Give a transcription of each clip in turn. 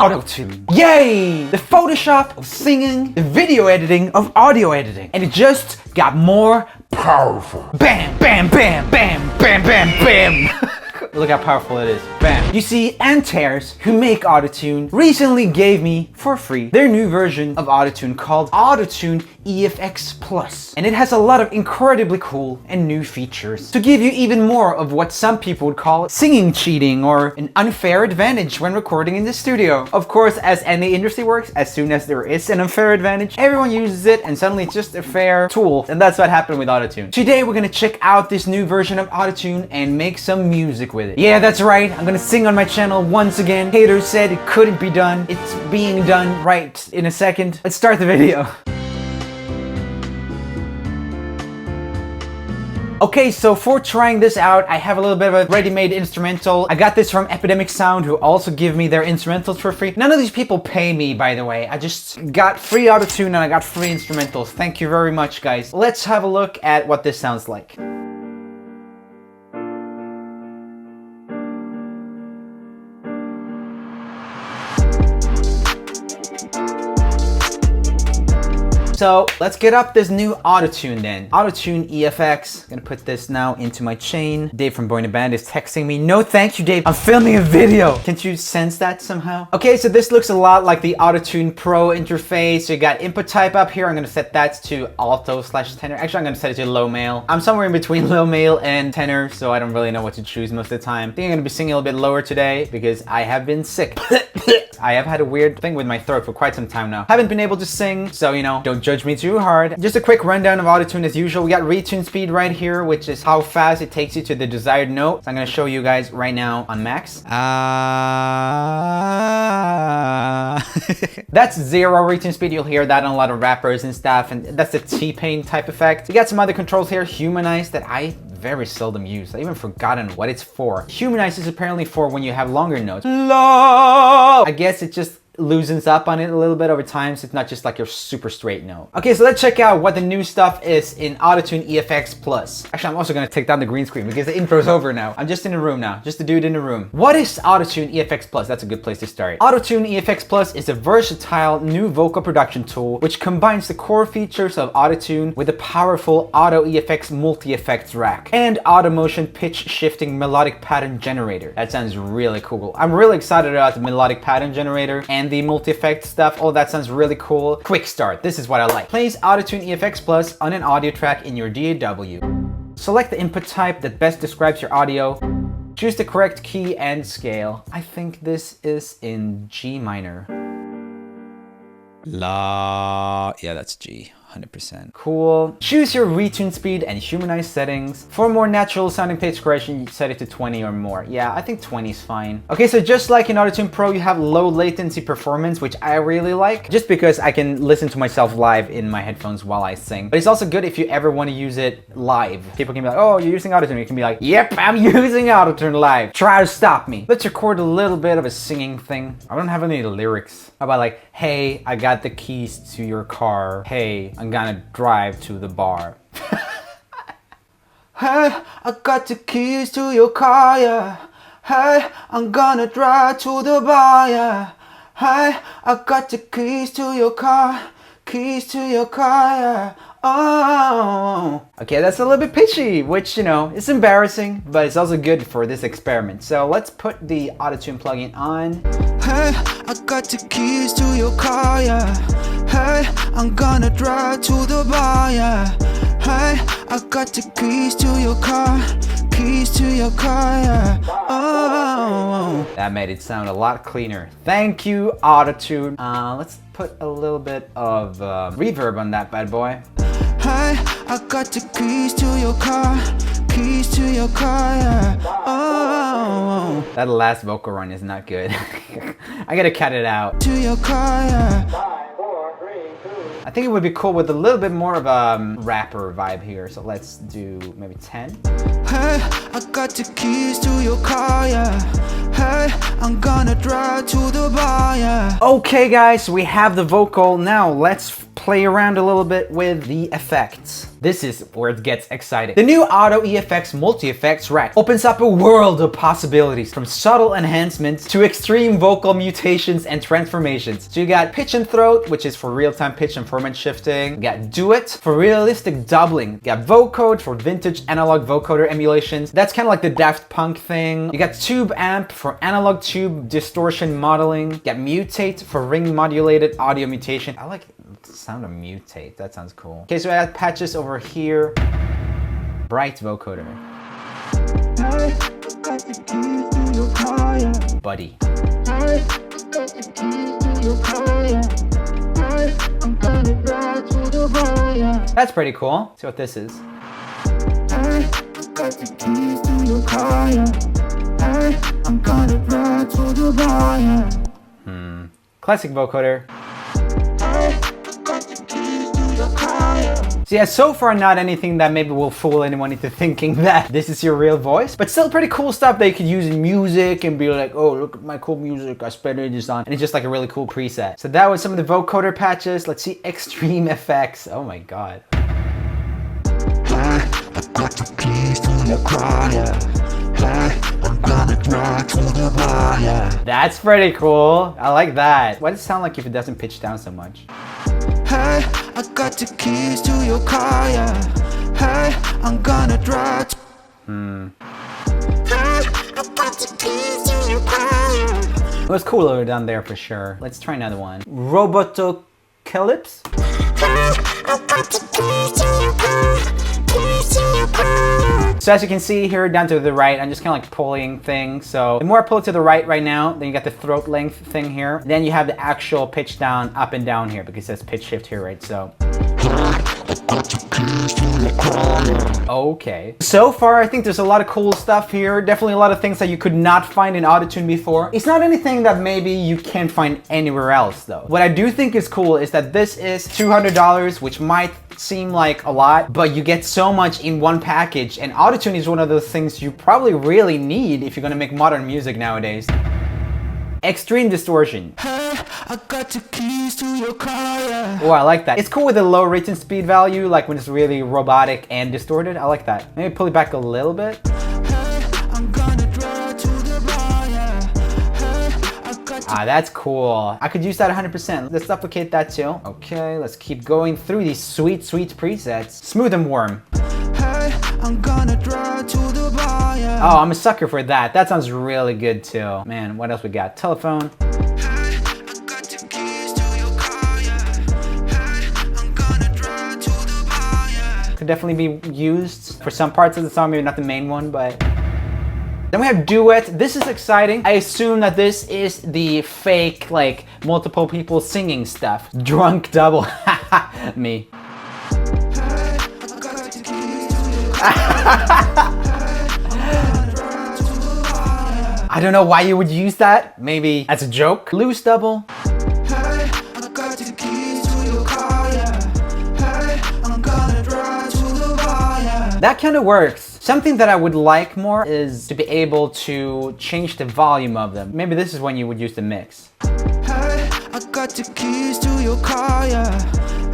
Autotune. Yay! The Photoshop of singing, the video editing of audio editing. And it just got more powerful. Bam, bam, bam, bam, bam, bam, bam. Look how powerful it is. Bam. You see, Antares, who make Autotune, recently gave me, for free, their new version of Autotune called Autotune EFX Plus. And it has a lot of incredibly cool and new features to give you even more of what some people would call singing cheating or an unfair advantage when recording in the studio. Of course, as any industry works, as soon as there is an unfair advantage, everyone uses it and suddenly it's just a fair tool. And that's what happened with Autotune. Today, we're gonna check out this new version of Autotune and make some music with it. Yeah, that's right. I'm gonna sing on my channel once again. Haters said it couldn't be done. It's being done right in a second. Let's start the video. Okay, so for trying this out, I have a little bit of a ready-made instrumental. I got this from Epidemic Sound, who also give me their instrumentals for free. None of these people pay me, by the way. I just got free Autotune and I got free instrumentals. Thank you very much, guys. Let's have a look at what this sounds like. So let's get up this new Autotune then. Autotune EFX. Gonna put this now into my chain. Dave from Boy in the Band is texting me. No, thank you, Dave. I'm filming a video. Can't you sense that somehow? Okay, so this looks a lot like the Autotune Pro interface. So you got input type up here. I'm gonna set that to alto/tenor. Actually, I'm gonna set it to low male. I'm somewhere in between low male and tenor, so I don't really know what to choose most of the time. I think I'm gonna be singing a little bit lower today because I have been sick. I have had a weird thing with my throat for quite some time now. Haven't been able to sing, so you know, don't judge me too hard. Just a quick rundown of Autotune as usual. We got retune speed right here, which is how fast it takes you to the desired note. So I'm gonna show you guys right now on max. That's 0 retune speed. You'll hear that on a lot of rappers and stuff, and that's the T-Pain type effect. We got some other controls here. Humanize, that I very seldom use. I even forgotten what it's for. Humanize is apparently for when you have longer notes. Love. I guess it just loosens up on it a little bit over time, so it's not just like your super straight note. Okay, so let's check out what the new stuff is in Autotune EFX Plus. Actually, I'm also gonna take down the green screen because the intro's over now. I'm just in the room now, just a dude in the room. What is Autotune EFX Plus? That's a good place to start. Autotune EFX Plus is a versatile new vocal production tool which combines the core features of Autotune with a powerful Auto EFX multi-effects rack and Automotion pitch shifting melodic pattern generator. That sounds really cool. I'm really excited about the melodic pattern generator and the multi-effect stuff. Oh, that sounds really cool. Quick start. This is what I like. Plays Autotune EFX Plus on an audio track in your DAW. Select the input type that best describes your audio. Choose the correct key and scale. I think this is in G minor. La. Yeah, that's G. 100%. Cool. Choose your retune speed and humanize settings. For more natural sounding pitch correction, you set it to 20 or more. Yeah, I think 20 is fine. Okay, so just like in Autotune Pro, you have low latency performance, which I really like, just because I can listen to myself live in my headphones while I sing. But it's also good if you ever want to use it live. People can be like, oh, you're using Autotune. You can be like, yep, I'm using Autotune live. Try to stop me. Let's record a little bit of a singing thing. I don't have any lyrics. How about like, hey, I got the keys to your car. Hey, I'm gonna drive to the bar. Hey, I got the keys to your car, yeah. Hey, I'm gonna drive to the bar, yeah. Hey, I got the keys to your car, yeah. Oh. Okay, that's a little bit pitchy, which, you know, it's embarrassing, but it's also good for this experiment. So let's put the Autotune plugin on. Hey, I got the keys to your car, yeah. Hey, I'm gonna drive to the bar, yeah. Hey, I got the keys to your car, yeah. Oh. That made it sound a lot cleaner. Thank you, Autotune. Let's put a little bit of reverb on that bad boy. Hey, I got the keys to your car, yeah. Oh. That last vocal run is not good. I gotta cut it out. To your car, yeah. I think it would be cool with a little bit more of a rapper vibe here. So let's do maybe 10. Hey, I got the keys to your car, yeah. Hey, I'm gonna drive to the bar, yeah. Okay guys, we have the vocal. Now let's play around a little bit with the effects. This is where it gets exciting. The new Auto EFX Multi-Effects rack opens up a world of possibilities, from subtle enhancements to extreme vocal mutations and transformations. So you got pitch and throat, which is for real-time pitch and formant shifting. You got DUET for realistic doubling. You got VOCODER for vintage analog vocoder emulations. That's kind of like the Daft Punk thing. You got tube amp for analog tube distortion modeling. You got MUTATE for ring modulated audio mutation. I like the sound of MUTATE. That sounds cool. Okay, so I got patches over here. Bright vocoder. Buddy. That's pretty cool. Let's see what this is. Classic vocoder. So yeah, so far not anything that maybe will fool anyone into thinking that this is your real voice, but still pretty cool stuff that you could use in music and be like, oh, look at my cool music, I spent this on, and it's just like a really cool preset. So that was some of the vocoder patches. Let's see extreme effects. Oh my god. That's pretty cool. I like that. Why does it sound like if it doesn't pitch down so much? Hey, I got the keys to your car, yeah. Hey, I'm gonna drive. Hey, I got the keys to your car, yeah. It was cooler down there for sure. Let's try another one. Robotocalypse. Hey, I got the keys to your car. So as you can see here down to the right, I'm just kind of like pulling things. So the more I pull it to the right now, then you got the throat length thing here. Then you have the actual pitch down, up and down here, because it says pitch shift here, right? So. Okay. So far, I think there's a lot of cool stuff here. Definitely a lot of things that you could not find in Autotune before. It's not anything that maybe you can't find anywhere else though. What I do think is cool is that this is $200, which might seem like a lot, but you get so much in one package, and Autotune is one of those things you probably really need if you're gonna make modern music nowadays. Extreme distortion. Hey, I got the keys to your car, yeah. Oh, I like that. It's cool with the low written speed value, like when it's really robotic and distorted. I like that. Maybe pull it back a little bit. Hey, I'm gonna drive to the bar, yeah. Hey, I got Ah, that's cool. I could use that 100%. Let's duplicate that too. Okay, let's keep going through these sweet, sweet presets. Smooth and warm. Hey, I'm gonna drive to the bar, yeah. Oh, I'm a sucker for that. That sounds really good too. Man, what else we got? Telephone. Hey, I got the keys to your car, yeah. Hey, I'm gonna drive to the bar, yeah. Could definitely be used for some parts of the song, maybe not the main one, but. Then we have DUET. This is exciting. I assume that this is the fake, like, multiple people singing stuff. Drunk double. Me. I don't know why you would use that. Maybe as a joke. Loose double. That kind of works. Something that I would like more is to be able to change the volume of them. Maybe this is when you would use the mix. Hey, I got the keys to your car, yeah.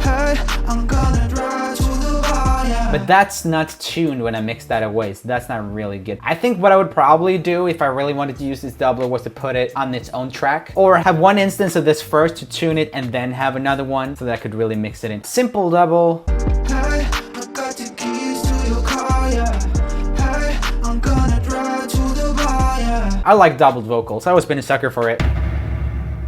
Hey, I'm gonna drive to the bar, yeah. But that's not tuned when I mix that away, so that's not really good. I think what I would probably do if I really wanted to use this doubler was to put it on its own track, or have one instance of this first to tune it and then have another one so that I could really mix it in. Simple double. Hey, I got the keys to your car, yeah. Hey, I'm gonna drive to the bar, yeah. I like doubled vocals. I've always been a sucker for it.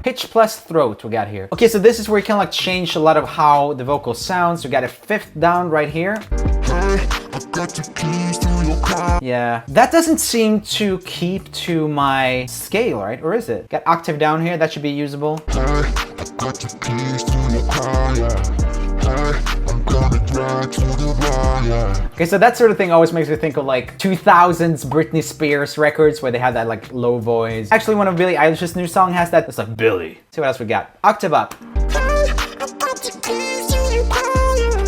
Pitch plus throat we got here. Okay, so this is where you can like change a lot of how the vocal sounds. We got a fifth down right here. Hey, I got the keys to your car. Yeah, that doesn't seem to keep to my scale, right? Or is it? Got octave down here, that should be usable. Hey, I got the keys to your car, yeah. Hey, I'm gonna drive to the bar, yeah. Okay, so that sort of thing always makes me think of like 2000s Britney Spears records where they have that like low voice. Actually, one of Billie Eilish's new song has that. It's like Billy. See what else we got. Octave up. Hey, I got the keys to your car, yeah.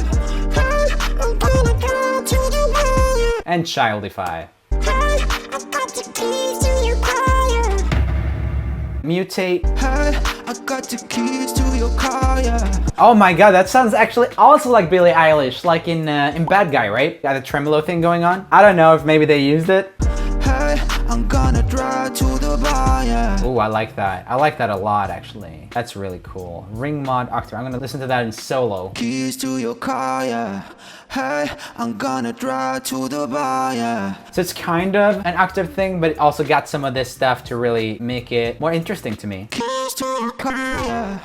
Hey, I'm gonna drive to the bar, yeah. And childify. Hey, I got the keys to your car, yeah. Mutate. Hey, I got the keys to your car, yeah. Oh my god, that sounds actually also like Billie Eilish, like in Bad Guy, right? Got a tremolo thing going on. I don't know if maybe they used it. Hey, I'm gonna drive to the bar, yeah. Oh, I like that. I like that a lot, actually. That's really cool. Ring mod octave. I'm gonna listen to that in solo. Keys to your car, yeah. Hey, I'm gonna drive to the bar, yeah. So it's kind of an octave thing, but it also got some of this stuff to really make it more interesting to me. Keys to your car, yeah.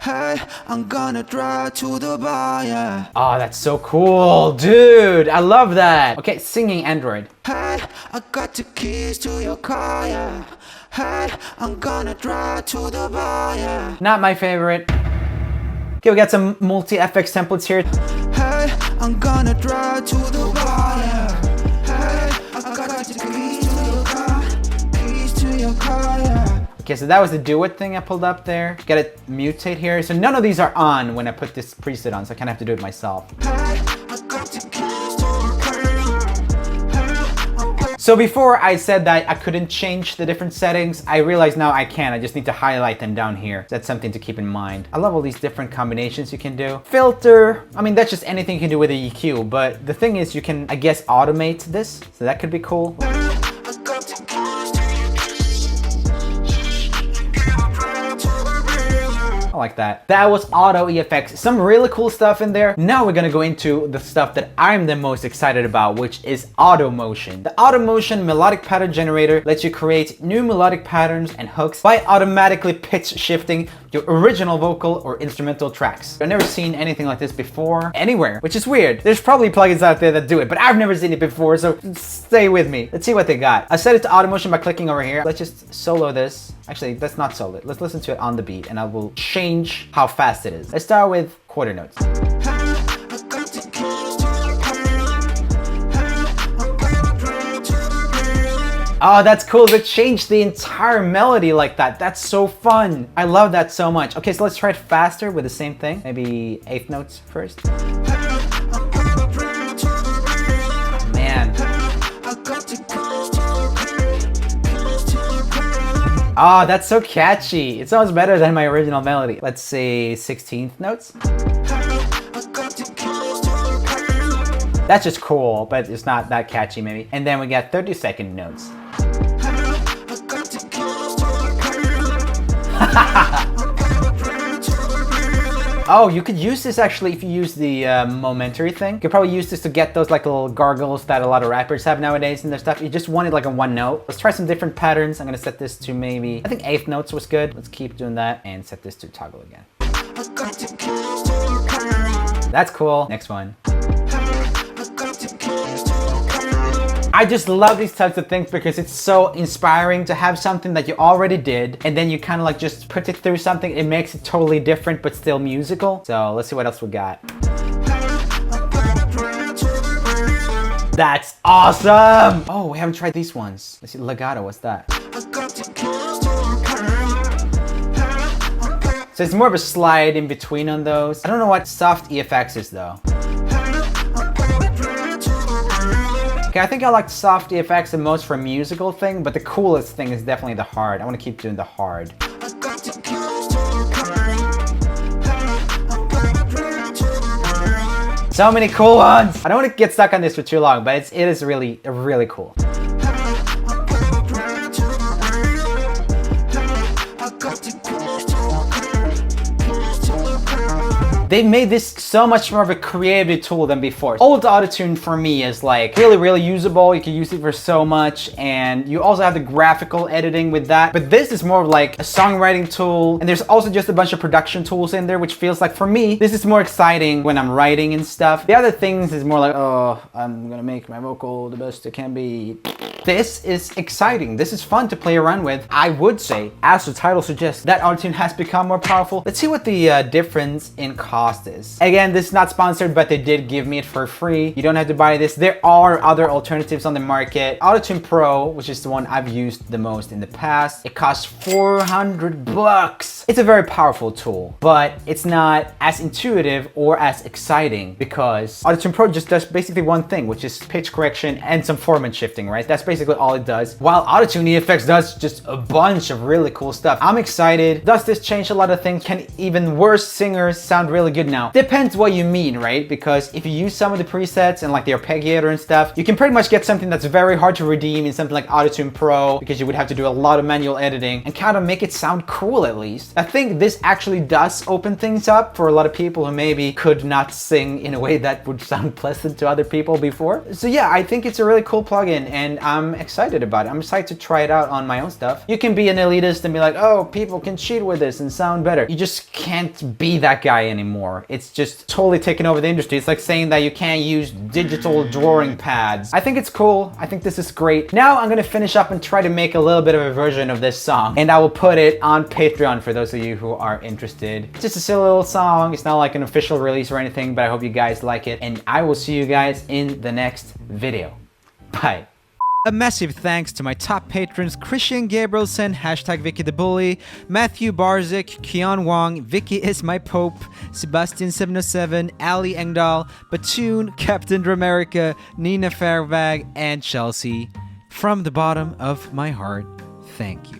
Hey, I'm gonna drive to the bar, yeah. Oh, that's so cool, dude. I love that. Okay, singing Android. Hey, I got the keys to your car, yeah. Hey, I'm gonna drive to the bar, yeah. Not my favorite. Okay, we got some multi-FX templates here. Hey, I'm gonna drive to the bar, yeah. Hey, I got the keys to your car, keys to your car, yeah. Okay, so that was the DUET thing I pulled up there. Got to mutate here. So none of these are on when I put this preset on, so I kind of have to do it myself. Hey, I got the keys to your car, yeah. So before I said that I couldn't change the different settings, I realize now I can. I just need to highlight them down here. That's something to keep in mind. I love all these different combinations you can do. Filter, I mean, that's just anything you can do with a EQ, but the thing is you can, I guess, automate this. So that could be cool. I like that. That was auto EFX. Some really cool stuff in there. Now we're gonna go into the stuff that I'm the most excited about, which is auto motion. The auto motion melodic pattern generator lets you create new melodic patterns and hooks by automatically pitch shifting your original vocal or instrumental tracks. I've never seen anything like this before anywhere, which is weird. There's probably plugins out there that do it, but I've never seen it before, so stay with me. Let's see what they got. I set it to auto motion by clicking over here. Let's just solo this. Actually, let's not solo it. Let's listen to it on the beat and I will change how fast it is. Let's start with quarter notes. Oh, that's cool. They changed the entire melody like that. That's so fun. I love that so much. Okay, so let's try it faster with the same thing. Maybe eighth notes first. Man. Oh, that's so catchy. It sounds better than my original melody. Let's say 16th notes. That's just cool, but it's not that catchy maybe. And then we got 30-second notes. Oh, you could use this actually if you use the momentary thing. You could probably use this to get those like little gargles that a lot of rappers have nowadays in their stuff. You just want it like a one note. Let's try some different patterns. I'm gonna set this to maybe, I think eighth notes was good. Let's keep doing that and set this to toggle again. That's cool. Next one. I just love these types of things because it's so inspiring to have something that you already did and then you kind of like just put it through something. It makes it totally different but still musical. So let's see what else we got. That's awesome! Oh, we haven't tried these ones. Let's see, legato, what's that? So it's more of a slide in between on those. I don't know what soft EFX is though. Okay, I think I like soft EFX the most for a musical thing, but the coolest thing is definitely the hard. I want to keep doing the hard. So many cool ones! I don't want to get stuck on this for too long, but it is really, really cool. They made this so much more of a creative tool than before. Old Autotune for me is like really, really usable. You can use it for so much and you also have the graphical editing with that. But this is more of like a songwriting tool and there's also just a bunch of production tools in there, which feels like for me, this is more exciting when I'm writing and stuff. The other things is more like, oh, I'm gonna make my vocal the best it can be. This is exciting. This is fun to play around with. I would say, as the title suggests, that Autotune has become more powerful. Let's see what the difference in cost is. Again, this is not sponsored, but they did give me it for free. You don't have to buy this. There are other alternatives on the market. Autotune Pro, which is the one I've used the most in the past, it costs 400 bucks. It's a very powerful tool, but it's not as intuitive or as exciting because Autotune Pro just does basically one thing, which is pitch correction and some format shifting, right? That's basically basically all it does. While Autotune effects does just a bunch of really cool stuff. I'm excited. Does this change a lot of things? Can even worse singers sound really good now? Depends what you mean, right? Because if you use some of the presets and like the arpeggiator and stuff, you can pretty much get something that's very hard to redeem in something like Autotune Pro, because you would have to do a lot of manual editing and kind of make it sound cool at least. I think this actually does open things up for a lot of people who maybe could not sing in a way that would sound pleasant to other people before. So yeah, I think it's a really cool plugin and I'm excited about it. I'm excited to try it out on my own stuff. You can be an elitist and be like, oh, people can cheat with this and sound better. You just can't be that guy anymore. It's just totally taken over the industry. It's like saying that you can't use digital drawing pads. I think it's cool. I think this is great. Now I'm gonna finish up and try to make a little bit of a version of this song, and I will put it on Patreon for those of you who are interested. It's just a silly little song. It's not like an official release or anything, but I hope you guys like it, and I will see you guys in the next video. Bye. A massive thanks to my top patrons: Christian Gabrielson, #VickyTheBully, Matthew Barzik, Keon Wong, Vicky is my Pope, Sebastian707, Ali Engdahl, Batoon, Captain Dramerica, Nina Fairvag, and Chelsea. From the bottom of my heart, thank you.